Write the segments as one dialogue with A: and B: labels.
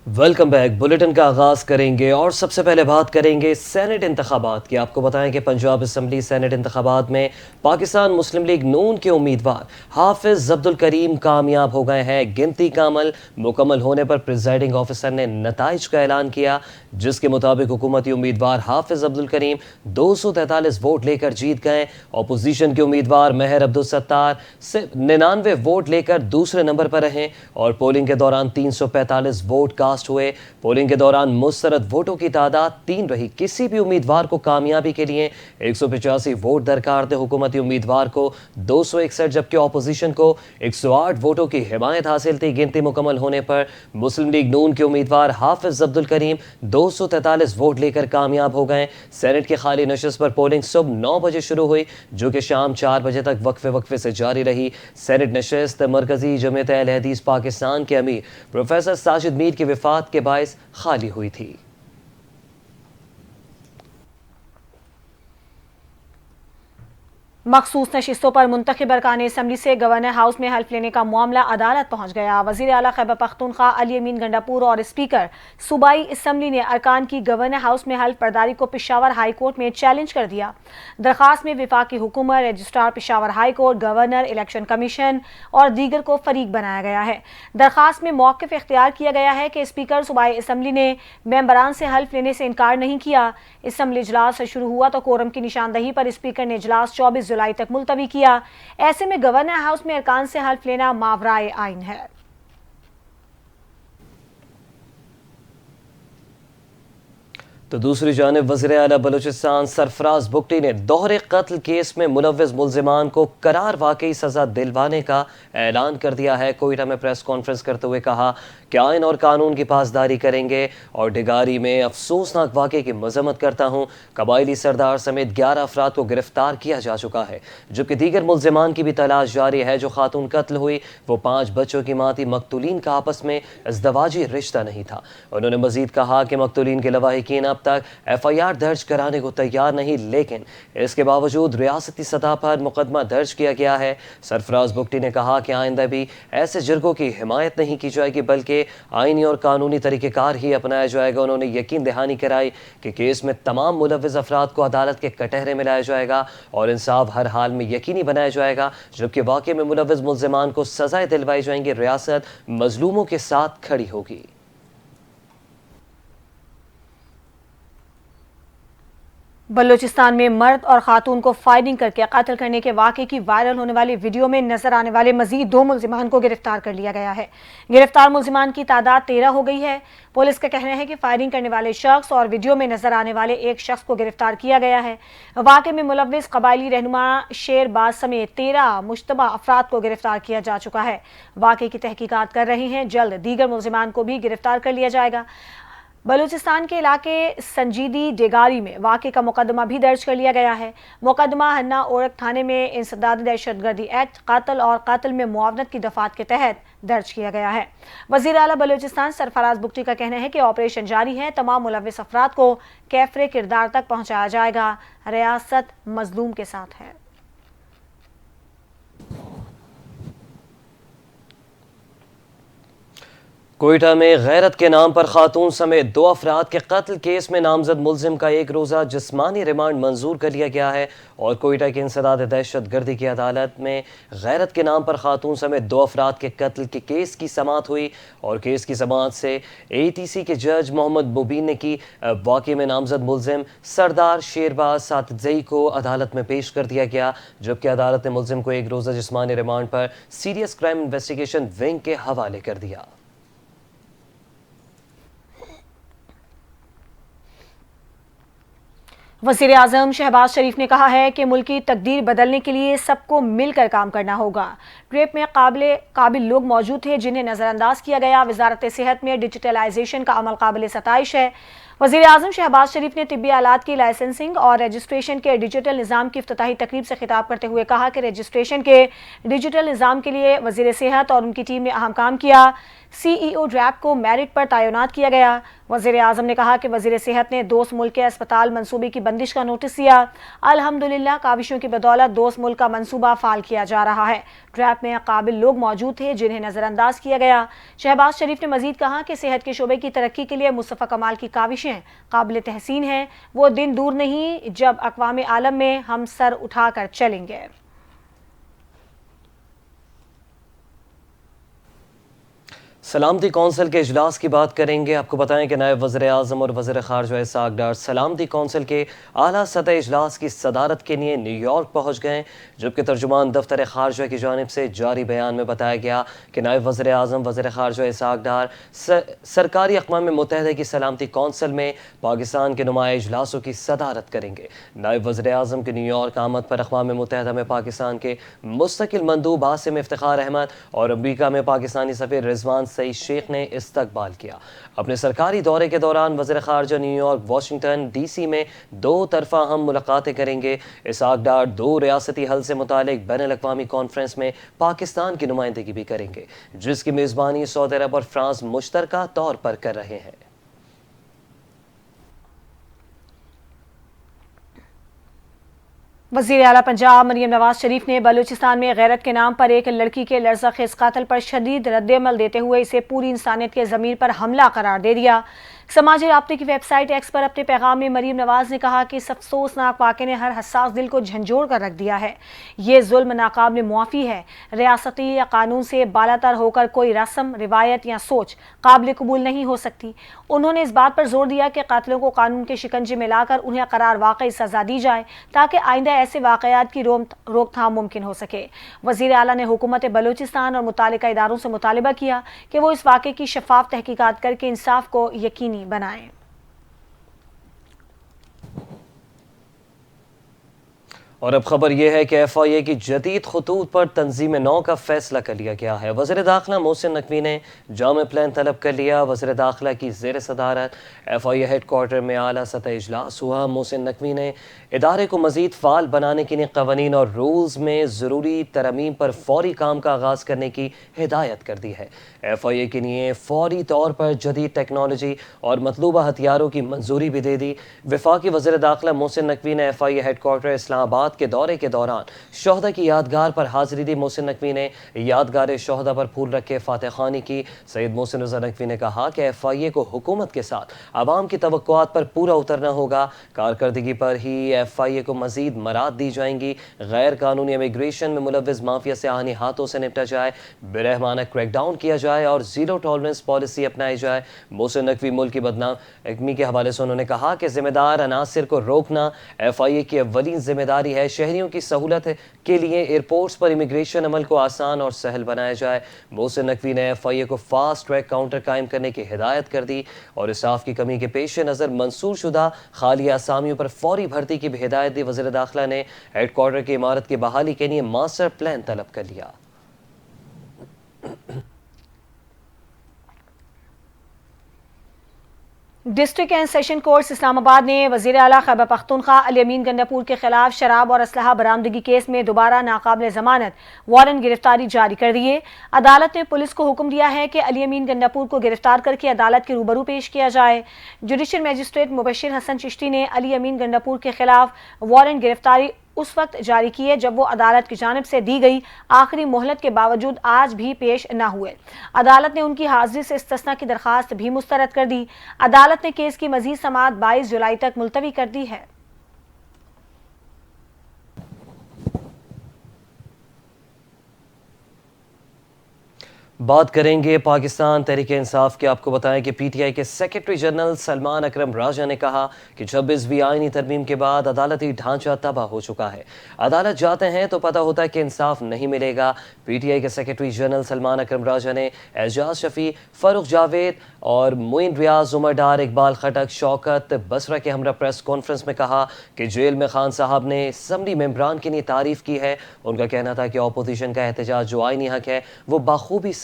A: Welcome back. Bulletin کا آغاز کریں گے اور سب سے پہلے بات کریں گے سینٹ انتخابات کی۔ آپ کو بتائیں کہ پنجاب اسمبلی سینٹ انتخابات میں پاکستان مسلم لیگ نون کے امیدوار حافظ عبد الکریم کامیاب ہو گئے ہیں۔ گنتی کا عمل مکمل ہونے پر پریزائڈنگ آفیسر نے نتائج کا اعلان کیا، جس کے مطابق حکومتی امیدوار حافظ عبد الکریم 243 ووٹ لے کر جیت گئے۔ اپوزیشن کے امیدوار مہر عبدالستار 99 ووٹ لے کر دوسرے نمبر پر رہیں اور پولنگ کے دوران 345 ووٹ کاسٹ ہوئے۔ پولنگ کے دوران مسترد ووٹوں کی تعداد 3 رہی۔ کسی بھی امیدوار کو کامیابی کے لیے 185 ووٹ درکار تھے۔ حکومتی امیدوار کو 261 جبکہ اپوزیشن کو 108 ووٹوں کی حمایت حاصل تھی۔ گنتی مکمل ہونے پر مسلم لیگ نون کے امیدوار حافظ عبد الکریم 243 ووٹ لے کر کامیاب ہو گئے۔ سینٹ کی خالی نشست پر پولنگ صبح 9 بجے شروع ہوئی جو کہ شام 4 بجے تک وقفے سے جاری رہی۔ سینٹ نشست مرکزی جمعیت اہل حدیث پاکستان کے امیر پروفیسر ساجد میر کی وفات کے باعث خالی ہوئی تھی۔
B: مخصوص نشستوں پر منتخب ارکان اسمبلی سے گورنر ہاؤس میں حلف لینے کا معاملہ عدالت پہنچ گیا۔ وزیر اعلیٰ خیبر پختونخوا علی امین گنڈاپور اور اسپیکر صوبائی اسمبلی نے ارکان کی گورنر ہاؤس میں حلف برداری کو پشاور ہائی کورٹ میں چیلنج کر دیا۔ درخواست میں وفاقی حکومت، registrar Peshawar high court, governor, election commission اور دیگر کو فریق بنایا گیا ہے۔ درخواست میں موقف اختیار کیا گیا ہے کہ اسپیکر صوبائی اسمبلی نے ممبران سے حلف لینے سے انکار نہیں کیا۔ اسمبلی اجلاس شروع ہوا تو کورم کی نشاندہی پر اسپیکر نے اجلاس 24 جولائی تک ملتوی کیا۔ ایسے میں گورنر ہاؤس میں ارکان سے حلف لینا ماورائے آئین ہے۔
A: تو دوسری جانب وزیر اعلیٰ بلوچستان سرفراز بگٹی نے دوہرے قتل کیس میں ملوث ملزمان کو قرار واقعی سزا دلوانے کا اعلان کر دیا ہے۔ کوئٹہ میں پریس کانفرنس کرتے ہوئے کہا کہ آئین اور قانون کی پاسداری کریں گے اور ڈگاری میں افسوسناک واقعے کی مذمت کرتا ہوں۔ قبائلی سردار سمیت 11 افراد کو گرفتار کیا جا چکا ہے جبکہ دیگر ملزمان کی بھی تلاش جاری ہے۔ جو خاتون قتل ہوئی وہ 5 بچوں کی ماں تھی۔ مقتولین کا آپس میں ازدواجی رشتہ نہیں تھا۔ انہوں نے مزید کہا کہ مقتولین کے لواحقین اب تک FIR درج کرانے کو تیار نہیں، لیکن اس کے باوجود ریاستی سطح پر مقدمہ درج کیا گیا ہے۔ سرفراز بگٹی نے کہا کہ آئندہ بھی ایسے جرگوں کی حمایت نہیں کی جائے گی بلکہ آئینی اور قانونی طریقہ کار ہی اپنایا جائے گا۔ انہوں نے یقین دہانی کرائی کہ کیس میں تمام ملوث افراد کو عدالت کے کٹہرے میں لایا جائے گا اور انصاف ہر حال میں یقینی بنایا جائے گا، جبکہ واقعے میں ملوث ملزمان کو سزائیں دلوائی جائیں گی۔ ریاست مظلوموں کے ساتھ کھڑی ہوگی۔
B: بلوچستان میں مرد اور خاتون کو فائرنگ کر کے قتل کرنے کے واقعے کی وائرل ہونے والی ویڈیو میں نظر آنے والے مزید 2 ملزمان کو گرفتار کر لیا گیا ہے۔ گرفتار ملزمان کی تعداد 13 ہو گئی ہے۔ پولیس کا کہنا ہے کہ فائرنگ کرنے والے شخص اور ویڈیو میں نظر آنے والے ایک شخص کو گرفتار کیا گیا ہے۔ واقعے میں ملوث قبائلی رہنما شیر باز سمیت 13 مشتبہ افراد کو گرفتار کیا جا چکا ہے۔ واقعے کی تحقیقات کر رہے ہیں، جلد دیگر ملزمان کو بھی گرفتار کر لیا جائے گا۔ بلوچستان کے علاقے سنجیدی ڈیگاری میں واقعے کا مقدمہ بھی درج کر لیا گیا ہے۔ مقدمہ ہنہ اورک تھانے میں انسداد دہشت گردی ایکٹ، قتل اور قتل میں معاونت کی دفعات کے تحت درج کیا گیا ہے۔ وزیر اعلیٰ بلوچستان سرفراز بگٹی کا کہنا ہے کہ آپریشن جاری ہے، تمام ملوث افراد کو کیفر کردار تک پہنچایا جائے گا۔ ریاست مظلوم کے ساتھ ہے۔
A: کوئٹہ میں غیرت کے نام پر خاتون سمیت 2 افراد کے قتل کیس میں نامزد ملزم کا 1 روزہ جسمانی ریمانڈ منظور کر لیا گیا ہے اور کوئٹہ کی انسداد دہشت گردی کی عدالت میں غیرت کے نام پر خاتون سمیت 2 افراد کے قتل کے کیس کی سماعت ہوئی اور کیس کی سماعت سے ATC کے جج محمد مبین نے کی۔ واقعے میں نامزد ملزم سردار شیرباز ساتزئی کو عدالت میں پیش کر دیا گیا جبکہ عدالت نے ملزم کو 1 روزہ جسمانی ریمانڈ پر سیریس کرائم انویسٹیگیشن ونگ کے حوالے کر دیا۔
B: وزیر اعظم شہباز شریف نے کہا ہے کہ ملکی تقدیر بدلنے کے لیے سب کو مل کر کام کرنا ہوگا۔ ٹرپ میں قابل لوگ موجود تھے جنہیں نظر انداز کیا گیا۔ وزارت صحت میں ڈیجیٹلائزیشن کا عمل قابل ستائش ہے۔ وزیر اعظم شہباز شریف نے طبی آلات کی لائسنسنگ اور رجسٹریشن کے ڈیجیٹل نظام کی افتتاحی تقریب سے خطاب کرتے ہوئے کہا کہ رجسٹریشن کے ڈیجیٹل نظام کے لیے وزیر صحت اور ان کی ٹیم نے اہم کام کیا۔ سی ای او ڈریپ کو میرٹ پر تعینات کیا گیا۔ وزیر اعظم نے کہا کہ وزیر صحت نے دوست ملک کے اسپتال منصوبے کی بندش کا نوٹس دیا۔ الحمدللہ کاوشوں کی بدولت دوست ملک کا منصوبہ فعال کیا جا رہا ہے۔ ڈریپ میں قابل لوگ موجود تھے جنہیں نظر انداز کیا گیا۔ شہباز شریف نے مزید کہا کہ صحت کے شعبے کی ترقی کے لیے مصطفیٰ کمال کی کاوشیں قابل تحسین ہیں۔ وہ دن دور نہیں جب اقوام عالم میں ہم سر اٹھا کر چلیں گے۔
A: سلامتی کونسل کے اجلاس کی بات کریں گے۔ آپ کو بتائیں کہ نائب وزیر اعظم اور وزیر خارجہ اسحاق ڈار سلامتی کونسل کے اعلیٰ سطح اجلاس کی صدارت کے لیے نیو یارک پہنچ گئے، جبکہ ترجمان دفتر خارجہ کی جانب سے جاری بیان میں بتایا گیا کہ نائب وزیر اعظم وزیر خارجہ اسحاق ڈار سرکاری اقوام متحدہ کی سلامتی کونسل میں پاکستان کے نمایاں اجلاسوں کی صدارت کریں گے۔ نائب وزیر اعظم کے نیو یارک آمد پر اقوام متحدہ میں پاکستان کے مستقل مندوب عاصم افتخار احمد اور امریکہ میں پاکستانی سفیر رضوان سعید شیخ نے استقبال کیا۔ اپنے سرکاری دورے کے دوران وزیر خارجہ New York, Washington D C میں دو طرفہ ہم ملاقاتیں کریں گے۔ اسحاق ڈار دو ریاستی حل سے متعلق بین الاقوامی کانفرنس میں پاکستان کی نمائندگی بھی کریں گے، جس کی میزبانی سعودی عرب اور فرانس مشترکہ طور پر کر رہے ہیں۔
B: وزیر اعلیٰ پنجاب مریم نواز شریف نے بلوچستان میں غیرت کے نام پر ایک لڑکی کے لرزہ خیز قتل پر شدید رد عمل دیتے ہوئے اسے پوری انسانیت کے ضمیر پر حملہ قرار دے دیا۔ سماجی رابطے کی ویب سائٹ ایکس پر اپنے پیغام میں مریم نواز نے کہا کہ اس افسوسناک واقعے نے ہر حساس دل کو جھنجھوڑ کر رکھ دیا ہے۔ یہ ظلم ناقابل معافی ہے۔ ریاستی یا قانون سے بالاتر ہو کر کوئی رسم، روایت یا سوچ قابل قبول نہیں ہو سکتی۔ انہوں نے اس بات پر زور دیا کہ قاتلوں کو قانون کے شکنجے میں لا کر انہیں قرار واقعی سزا دی جائے تاکہ آئندہ ایسے واقعات کی روک تھام ممکن ہو سکے۔ وزیر اعلیٰ نے حکومت بلوچستان اور متعلقہ اداروں سے مطالبہ کیا کہ وہ اس واقعے کی شفاف تحقیقات کر کے انصاف کو یقینی بنائیں۔
A: اور اب خبر یہ ہے کہ ایف آئی اے کی جدید خطوط پر تنظیم نو کا فیصلہ کر لیا گیا ہے۔ وزیر داخلہ محسن نقوی نے جامع پلان طلب کر لیا۔ وزیر داخلہ کی زیر صدارت ایف آئی اے ہیڈ کوارٹر میں اعلیٰ سطح اجلاس ہوا۔ محسن نقوی نے ادارے کو مزید فعال بنانے کے لیے قوانین اور رولز میں ضروری ترمیم پر فوری کام کا آغاز کرنے کی ہدایت کر دی ہے۔ ایف آئی اے کے لیے فوری طور پر جدید ٹیکنالوجی اور مطلوبہ ہتھیاروں کی منظوری بھی دے دی۔ وفاقی وزیر داخلہ محسن نقوی نے ایف آئی اے ہیڈ کوارٹر اسلام آباد کے دورے کے دوران شہداء کی یادگار پر حاضری دی۔ محسن نقوی نے یادگار شہداء پر پھول رکھ کے فاتح خوانی کی۔ سید محسن رضا نقوی نے کہا کہ ایف آئی اے کو حکومت کے ساتھ عوام کی توقعات پر پورا اترنا ہوگا۔ کارکردگی پر ہی ایف آئی اے کو مزید مراعات دی جائیں گی۔ غیر قانونی امیگریشن میں ملوث مافیا سے آہنی ہاتھوں سے نپٹا جائے، برہمانہ کریک ڈاؤن کیا جائے اور زیرو ٹالرنس پالیسی اپنائی جائے۔ محسن نقوی ملک کی بدنامی کے حوالے سے انہوں نے کہا کہ ذمہ دار عناصر کو روکنا ایف آئی اے کی اولین ذمہ داری ہے۔ شہریوں کی سہولت کے لیے ایئرپورٹس پر امیگریشن عمل کو آسان اور سہل بنایا جائے۔ محسن نقوی نے ایف آئی اے کو فاسٹ ٹریک کاؤنٹر قائم کرنے کی ہدایت کر دی اور اسٹاف کی کمی کے پیش نظر منظور شدہ خالی اسامیوں پر فوری بھرتی کی بھی ہدایت دی۔ وزیر داخلہ نے ہیڈ کوارٹر کی عمارت کی بحالی کے لیے ماسٹر پلان طلب کر لیا۔
B: ڈسٹرکٹ اینڈ سیشن کورٹس اسلام آباد نے وزیر اعلیٰ خیبر پختونخوا علی امین گنڈاپور کے خلاف شراب اور اسلحہ برآمدگی کیس میں دوبارہ ناقابل ضمانت وارنٹ گرفتاری جاری کر دیے۔ عدالت نے پولیس کو حکم دیا ہے کہ علی امین گنڈاپور کو گرفتار کر کے عدالت کے روبرو پیش کیا جائے۔ جوڈیشل میجسٹریٹ مبشر حسن چشتی نے علی امین گنڈاپور کے خلاف وارنٹ گرفتاری اس وقت جاری کی ہے جب وہ عدالت کی جانب سے دی گئی آخری مہلت کے باوجود آج بھی پیش نہ ہوئے۔ عدالت نے ان کی حاضری سے استثناء کی درخواست بھی مسترد کر دی۔ عدالت نے کیس کی مزید سماعت 22 جولائی تک ملتوی کر دی ہے۔
A: بات کریں گے پاکستان تحریک انصاف کی۔ آپ کو بتائیں کہ پی ٹی آئی کے سیکرٹری جنرل سلمان اکرم راجہ نے کہا کہ 26ویں آئینی ترمیم کے بعد عدالتی ڈھانچہ تباہ ہو چکا ہے۔ عدالت جاتے ہیں تو پتہ ہوتا ہے کہ انصاف نہیں ملے گا۔ پی ٹی آئی کے سیکرٹری جنرل سلمان اکرم راجہ نے اعجاز شفیع، فاروق جاوید اور معین ریاض، عمر ڈار، اقبال خٹک، شوکت بصرہ کے ہمراہ پریس کانفرنس میں کہا کہ جیل میں خان صاحب نے اسمبلی ممبران کے لیے تعریف کی ہے۔ ان کا کہنا تھا کہ اپوزیشن کا احتجاج جو آئینی حق ہے وہ بخوبی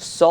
A: 100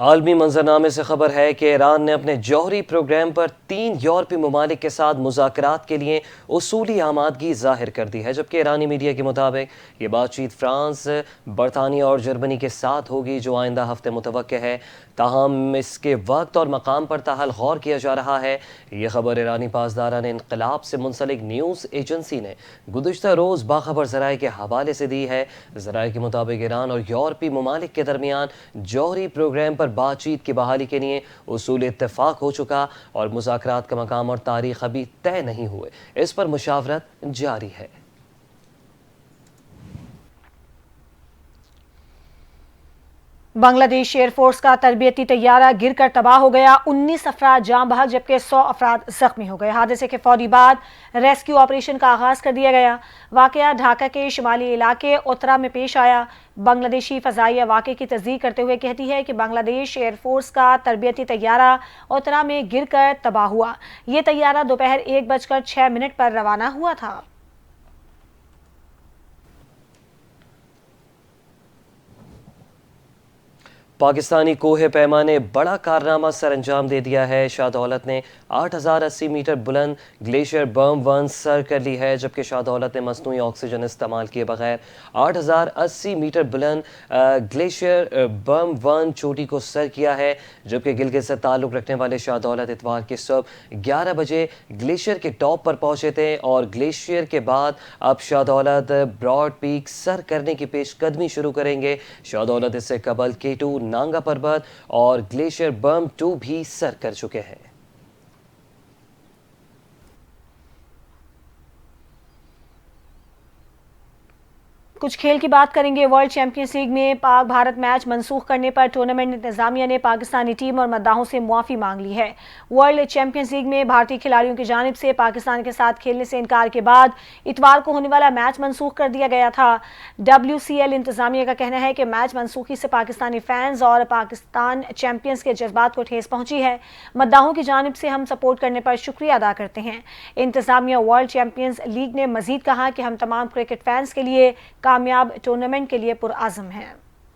A: عالمی منظرنامے سے خبر ہے کہ ایران نے اپنے جوہری پروگرام پر 3 یورپی ممالک کے ساتھ مذاکرات کے لیے اصولی آمادگی ظاہر کر دی ہے، جبکہ ایرانی میڈیا کے مطابق یہ بات چیت فرانس، برطانیہ اور جرمنی کے ساتھ ہوگی، جو آئندہ ہفتے متوقع ہے۔ تاہم اس کے وقت اور مقام پر تاحال غور کیا جا رہا ہے۔ یہ خبر ایرانی پاسداران انقلاب سے منسلک نیوز ایجنسی نے گزشتہ روز باخبر ذرائع کے حوالے سے دی ہے۔ ذرائع کے مطابق ایران اور یورپی ممالک کے درمیان جوہری پروگرام پر بات چیت کی بحالی کے لیے اصول اتفاق ہو چکا اور مذاکرات کا مقام اور تاریخ ابھی طے نہیں ہوئے، اس پر مشاورت جاری ہے۔
B: بنگلہ دیش ایئر فورس کا تربیتی طیارہ گر کر تباہ ہو گیا، 19 افراد جاں بحق جبکہ 100 افراد زخمی ہو گئے۔ حادثے کے فوری بعد ریسکیو آپریشن کا آغاز کر دیا گیا۔ واقعہ ڈھاکہ کے شمالی علاقے اترا میں پیش آیا۔ بنگلہ دیشی فضائیہ واقعے کی تصدیق کرتے ہوئے کہتی ہے کہ بنگلہ دیش ایئر فورس کا تربیتی طیارہ اترا میں گر کر تباہ ہوا۔ یہ طیارہ دوپہر 1:06 پر روانہ ہوا تھا۔
A: پاکستانی کوہ پیما نے بڑا کارنامہ سر انجام دے دیا ہے۔ شاہ دولت نے 8080 میٹر بلند گلیشیئر برم 1 سر کر لی ہے، جبکہ شاہ دولت نے مصنوعی آکسیجن استعمال کیے بغیر 8080 میٹر بلند گلیشیئر برم 1 چوٹی کو سر کیا ہے، جبکہ گلگت سے تعلق رکھنے والے شاہ دولت اتوار کی صبح 11 بجے گلیشیئر کے ٹاپ پر پہنچے تھے اور گلیشیئر کے بعد اب شاہ دولت براڈ پیک سر کرنے کی پیش قدمی شروع کریں گے۔ شاہ دولت اس سے قبل K2 نانگا پربت اور گلیشیئر برم 2 بھی سر کر چکے ہیں۔
B: کچھ کھیل کی بات کریں گے۔ ورلڈ چیمپئنز لیگ میں پاک بھارت میچ منسوخ کرنے پر ٹورنامنٹ انتظامیہ نے پاکستانی ٹیم اور مداحوں سے معافی مانگ لی ہے۔ ورلڈ چیمپئنز لیگ میں بھارتی کھلاڑیوں کی جانب سے پاکستان کے ساتھ کھیلنے سے انکار کے بعد اتوار کو ہونے والا میچ منسوخ کر دیا گیا تھا۔ WCL انتظامیہ کا کہنا ہے کہ میچ منسوخی سے پاکستانی فینز اور پاکستان چیمپئنز کے جذبات کو ٹھیس پہنچی ہے۔ مداحوں کی جانب سے ہم سپورٹ کرنے پر شکریہ ادا کرتے ہیں۔ انتظامیہ ورلڈ چیمپئنز لیگ نے مزید کہا کہ ہم تمام کرکٹ فینز کے لیے کامیاب ٹورنامنٹ کے لیے پرعزم ہیں۔